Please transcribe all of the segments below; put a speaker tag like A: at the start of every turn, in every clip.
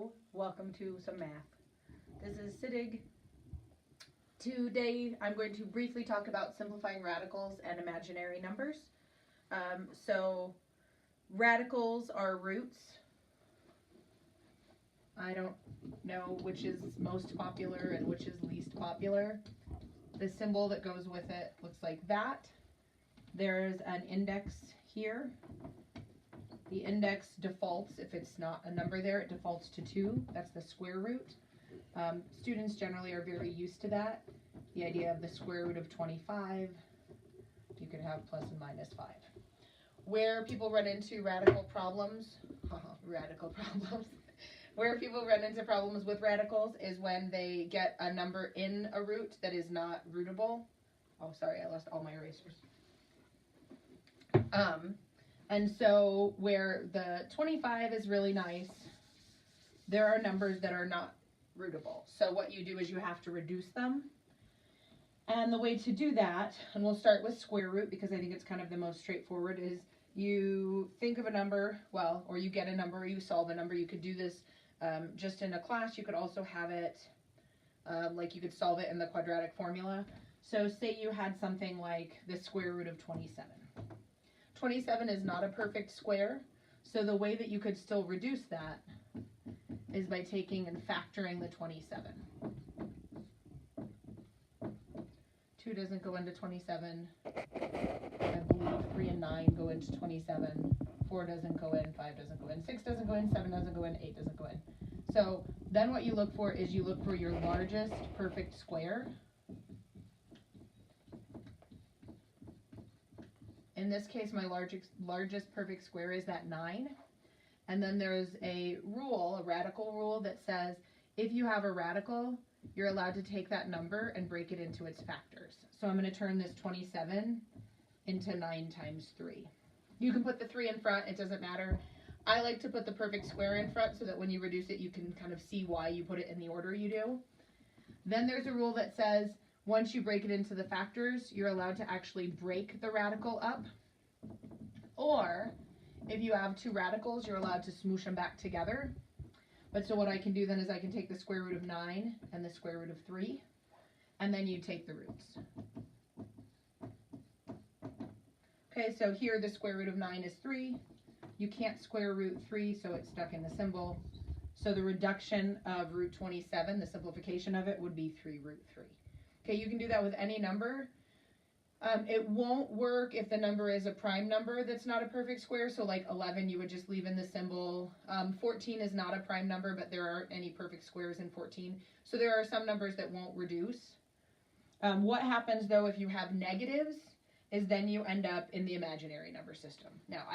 A: Hello, welcome to some math. This is Siddig. Today I'm going to briefly talk about simplifying radicals and imaginary numbers. So radicals are roots. I don't know which is most popular and which is least popular. The symbol that goes with it looks like that. There's an index here. The index defaults, if it's not a number there, it defaults to 2. That's the square root. Students generally are very used to that. The idea of the square root of 25, you could have plus and minus 5. Where people run into radical problems, where people run into problems with radicals is when they get a number in a root that is not rootable. Oh, sorry, I lost all my erasers. And so where the 25 is really nice, there are numbers that are not rootable. So what you do is you have to reduce them. And the way to do that, and we'll start with square root because I think it's kind of the most straightforward, is you think of a number, well, or you get a number, or you solve a number. You could do this just in a class. You could also have it, like you could solve it in the quadratic formula. So say you had something like the square root of 27. 27 is not a perfect square, so the way that you could still reduce that is by taking and factoring the 27. 2 doesn't go into 27. I believe 3 and 9 go into 27. 4 doesn't go in, 5 doesn't go in, 6 doesn't go in, 7 doesn't go in, 8 doesn't go in. So then what you look for is you look for your largest perfect square. In this case, my largest perfect square is that 9. And then there's a rule, a radical rule, that says if you have a radical, you're allowed to take that number and break it into its factors. So I'm going to turn this 27 into 9 times 3. You can put the 3 in front, it doesn't matter. I like to put the perfect square in front so that when you reduce it, you can kind of see why you put it in the order you do. Then there's a rule that says once you break it into the factors, you're allowed to actually break the radical up. Or if you have 2 radicals, you're allowed to smoosh them back together. But so what I can do then is I can take the square root of 9 and the square root of 3, and then you take the roots. Okay, so here the square root of 9 is 3. You can't square root 3, so it's stuck in the symbol. So the reduction of root 27, the simplification of it, would be 3 root 3. Okay, you can do that with any number. It won't work if the number is a prime number that's not a perfect square. So like 11, you would just leave in the symbol. 14 is not a prime number, but there aren't any perfect squares in 14. So there are some numbers that won't reduce. What happens though if you have negatives is then you end up in the imaginary number system. Now,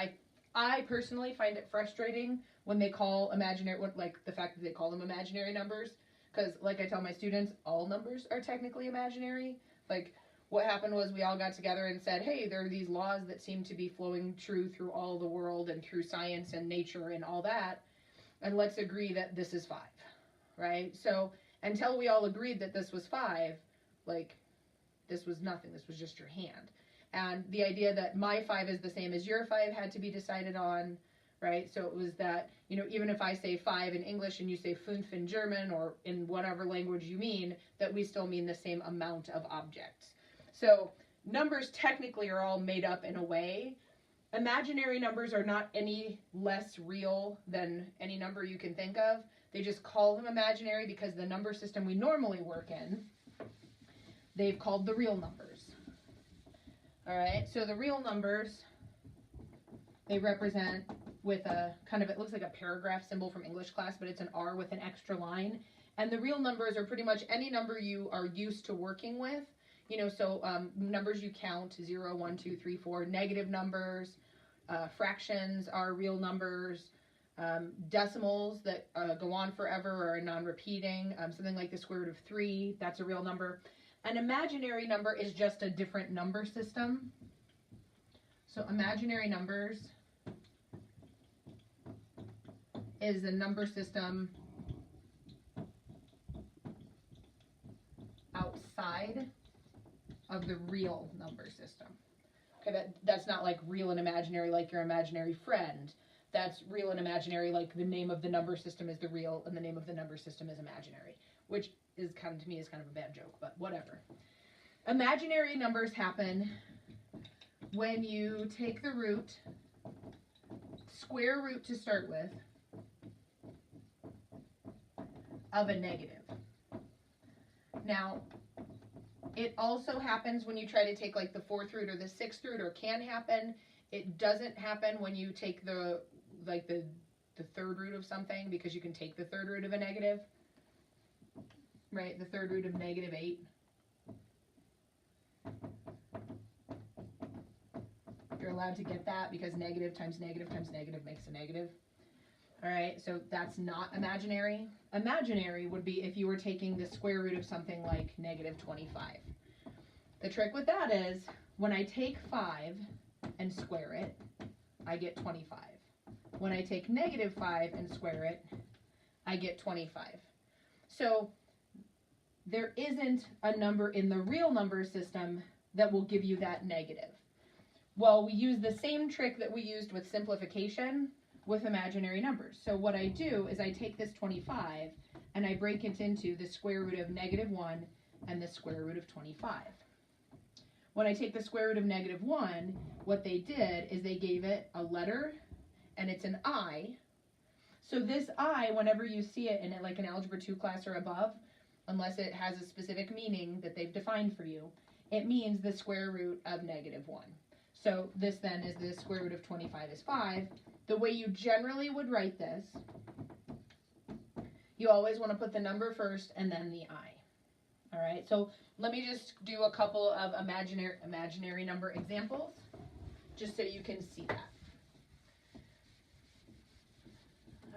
A: I personally find it frustrating when they call imaginary, like the fact that they call them imaginary numbers, because like I tell my students, all numbers are technically imaginary. Like, what happened was we all got together and said, hey, there are these laws that seem to be flowing true through all the world and through science and nature and all that, and let's agree that this is 5, right? So until we all agreed that this was 5, like, this was nothing. This was just your hand. And the idea that my 5 is the same as your 5 had to be decided on, right? So it was that, you know, even if I say 5 in English and you say 5 in German or in whatever language you mean, that we still mean the same amount of objects. So numbers technically are all made up in a way. Imaginary numbers are not any less real than any number you can think of. They just call them imaginary because the number system we normally work in, they've called the real numbers. All right, so the real numbers, they represent with a kind of, it looks like a paragraph symbol from English class, but it's an R with an extra line. And the real numbers are pretty much any number you are used to working with. You know, so numbers you count, 0, 1, 2, 3, 4, negative numbers, fractions are real numbers, decimals that go on forever are non-repeating, something like the square root of 3, that's a real number. An imaginary number is just a different number system. So imaginary numbers is a number system outside of the real number system. Okay, that's not like real and imaginary like your imaginary friend. that's real and imaginary, like the name of the number system is the real and the name of the number system is imaginary, which is kind of, to me, is kind of a bad joke, but whatever. Imaginary numbers happen when you take the root, square root to start with, of a negative. Now, it also happens when you try to take like the fourth root or the sixth root, or can happen. It doesn't happen when you take the third root of something, because you can take the third root of a negative, right? The third root of -8. You're allowed to get that because negative times negative times negative makes a negative. All right, so that's not imaginary. Imaginary would be if you were taking the square root of something like -25. The trick with that is when I take 5 and square it, I get 25. When I take -5 and square it, I get 25. So there isn't a number in the real number system that will give you that negative. Well, we use the same trick that we used with simplification with imaginary numbers. So what I do is I take this 25 and I break it into the square root of -1 and the square root of 25. When I take the square root of -1, what they did is they gave it a letter, and it's an I. So this I, whenever you see it in like an Algebra 2 class or above, unless it has a specific meaning that they've defined for you, it means the square root of -1. So this then is the square root of 25 is 5. The way you generally would write this, you always want to put the number first and then the I. All right, so let me just do a couple of imaginary number examples, just so you can see that.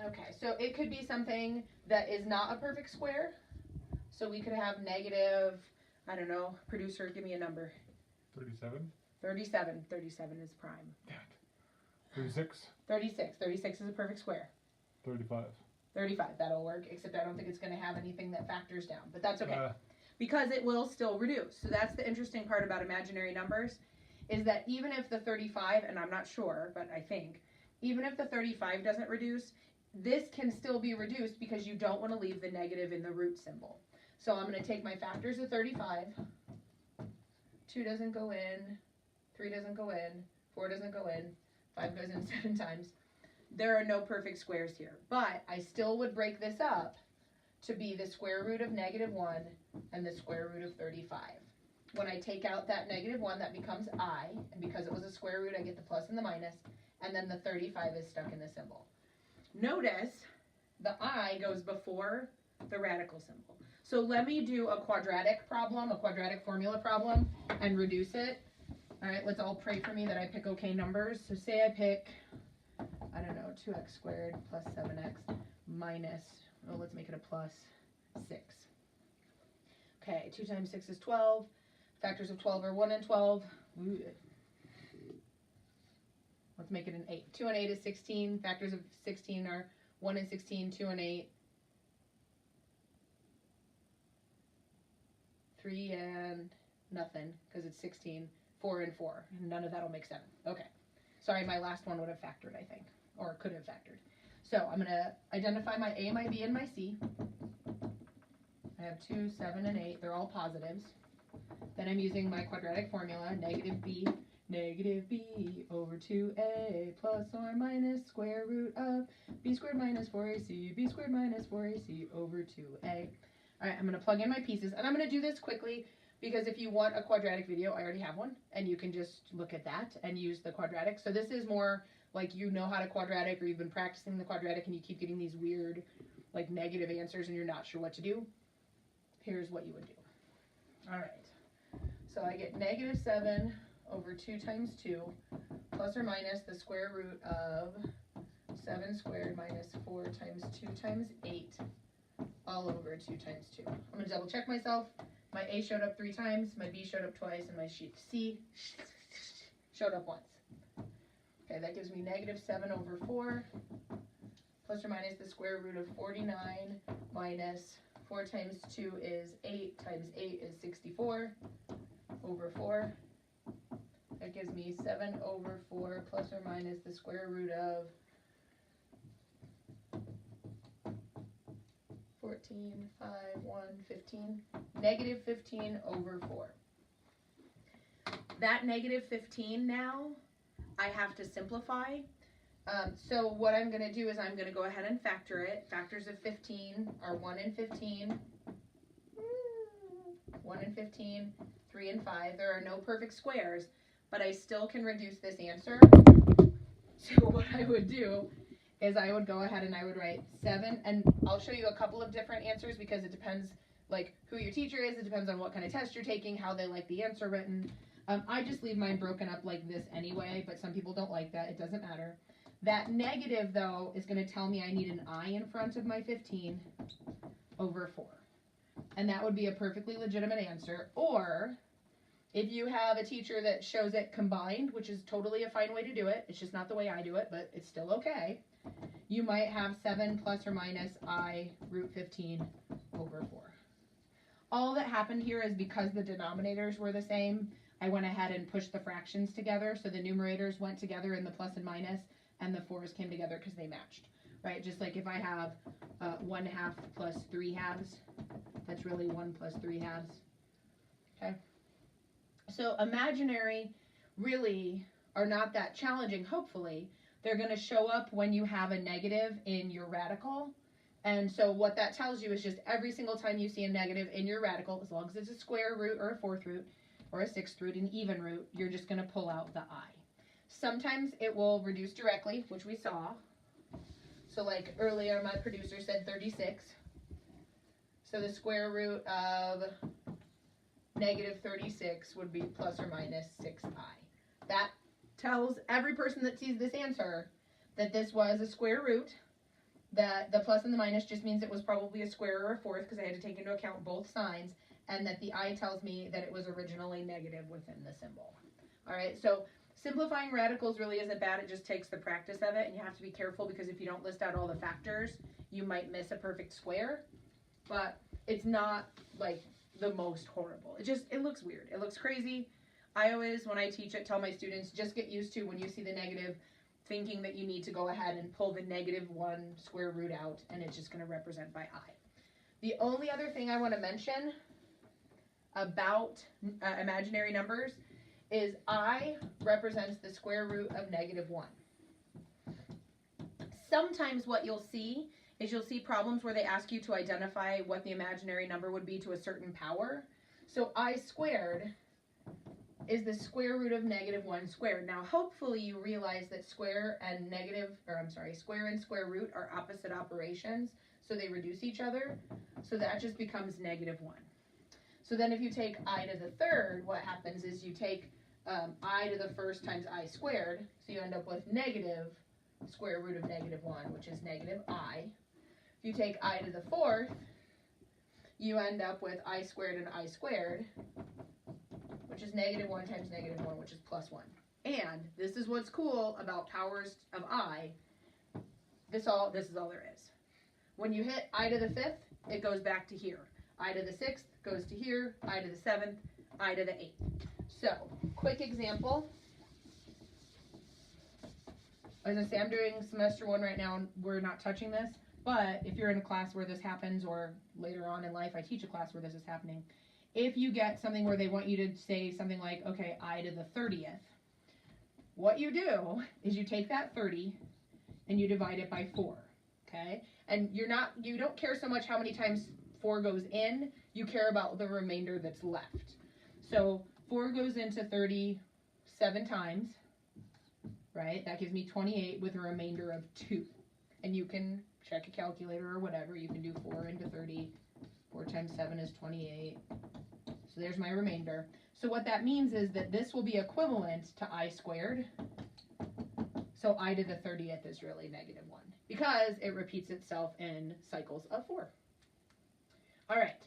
A: Okay, so it could be something that is not a perfect square. So we could have negative, I don't know, producer, give me a number.
B: 37.
A: 37. 37 is prime.
B: 36.
A: 36. 36 is a perfect square.
B: 35.
A: 35, that'll work, except I don't think it's going to have anything that factors down, but that's okay. Because it will still reduce. So that's the interesting part about imaginary numbers, is that even if the 35, and I'm not sure, but I think, even if the 35 doesn't reduce, this can still be reduced because you don't want to leave the negative in the root symbol. So I'm going to take my factors of 35. 2 doesn't go in, 3 doesn't go in, 4 doesn't go in, 5 goes in 7 times. There are no perfect squares here, but I still would break this up to be the square root of -1 and the square root of 35. When I take out that -1, that becomes I, and because it was a square root, I get the plus and the minus, and then the 35 is stuck in the symbol. Notice the I goes before the radical symbol. So let me do a quadratic problem, a quadratic formula problem, and reduce it. All right, let's all pray for me that I pick okay numbers. So say I pick, I don't know, 2x squared plus 7x minus, oh, let's make it a plus 6. Okay, 2 times 6 is 12. Factors of 12 are 1 and 12. Ooh. Let's make it an 8. 2 and 8 is 16. Factors of 16 are 1 and 16, 2 and 8. 3 and nothing, because it's 16. 4 and 4. None of that will make 7. Okay. Sorry, my last one would have factored, I think. Or could have factored. So I'm going to identify my A, my B, and my C. I have 2, 7, and 8. They're all positives. Then I'm using my quadratic formula, negative B over 2A plus or minus square root of B squared minus 4AC, B squared minus 4AC over 2A. All right, I'm going to plug in my pieces, and I'm going to do this quickly because if you want a quadratic video, I already have one, and you can just look at that and use the quadratic. So this is more like you know how to quadratic, or you've been practicing the quadratic and you keep getting these weird like negative answers and you're not sure what to do. Here's what you would do. All right, so I get negative 7 over 2 times 2 plus or minus the square root of 7 squared minus 4 times 2 times 8 all over 2 times 2. I'm going to double check myself. My A showed up 3 times, my B showed up twice, and my C showed up once. Okay, that gives me negative 7 over 4 plus or minus the square root of 49 minus 4 times 2 is 8 times 8 is 64 over 4. That gives me 7 over 4 plus or minus the square root of 15, 5, 1, 15, negative 15 over 4. That negative 15 now, I have to simplify. So what I'm going to do is I'm going to go ahead and factor it. Factors of 15 are 1 and 15, 1 and 15, 3 and 5. There are no perfect squares, but I still can reduce this answer. So what I would do is I would go ahead and I would write 7, and I'll show you a couple of different answers because it depends like who your teacher is, it depends on what kind of test you're taking, how they like the answer written. I just leave mine broken up like this anyway, but some people don't like that. It doesn't matter. That negative, though, is going to tell me I need an I in front of my 15 over 4. And that would be a perfectly legitimate answer. Or if you have a teacher that shows it combined, which is totally a fine way to do it, it's just not the way I do it, but it's still okay, you might have 7 plus or minus I root 15 over 4. All that happened here is because the denominators were the same, I went ahead and pushed the fractions together, so the numerators went together in the plus and minus, and the 4's came together because they matched, right? Just like if I have 1 half plus 3 halves, that's really 1 plus 3 halves, okay? So imaginary really are not that challenging, hopefully. They're going to show up when you have a negative in your radical, and so what that tells you is just every single time you see a negative in your radical, as long as it's a square root or a fourth root, or a sixth root, an even root, you're just going to pull out the I. Sometimes it will reduce directly, which we saw. So like earlier, my producer said 36. So the square root of negative 36 would be plus or minus 6I. That tells every person that sees this answer that this was a square root, that the plus and the minus just means it was probably a square or a fourth because I had to take into account both signs, and that the I tells me that it was originally negative within the symbol. All right, so simplifying radicals really isn't bad. It just takes the practice of it, and you have to be careful because if you don't list out all the factors, you might miss a perfect square, but it's not like the most horrible. It looks weird. It looks crazy. I always, when I teach it, tell my students, just get used to when you see the negative, thinking that you need to go ahead and pull the -1 square root out, and it's just going to represent by I. The only other thing I want to mention about imaginary numbers is I represents the square root of -1. Sometimes what you'll see is you'll see problems where they ask you to identify what the imaginary number would be to a certain power. So I squared is the square root of -1 squared. Now hopefully you realize that square and square and square root are opposite operations, so they reduce each other. So that just becomes -1. So then if you take I to the third, what happens is you take I to the first times I squared, so you end up with negative square root of -1, which is negative I. If you take I to the fourth, you end up with I squared and I squared, which is -1 times -1, which is +1. And this is what's cool about powers of I. This is all there is. When you hit I to the fifth, it goes back to here. I to the sixth goes to here, I to the seventh, I to the eighth. So, quick example. As I say, I'm doing semester 1 right now, and we're not touching this, but if you're in a class where this happens, or later on in life, I teach a class where this is happening, if you get something where they want you to say something like, okay, I to the 30th, what you do is you take that 30 and you divide it by 4, okay? And you don't care so much how many times 4 goes in, you care about the remainder that's left. So 4 goes into 30 7 times, right? That gives me 28 with a remainder of 2. And you can check a calculator or whatever. You can do 4 into 30. 4 times 7 is 28. So there's my remainder. So what that means is that this will be equivalent to I squared. So I to the 30th is really -1 because it repeats itself in cycles of 4. All right.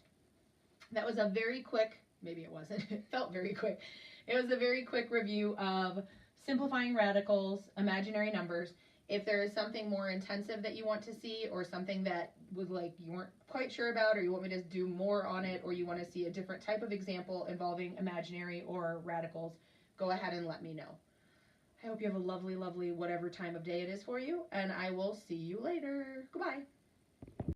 A: That was a very quick, maybe it wasn't, it felt very quick. It was a very quick review of simplifying radicals, imaginary numbers. If there is something more intensive that you want to see, or something that you weren't quite sure about, or you want me to do more on it, or you want to see a different type of example involving imaginary or radicals, go ahead and let me know. I hope you have a lovely, lovely whatever time of day it is for you, and I will see you later. Goodbye.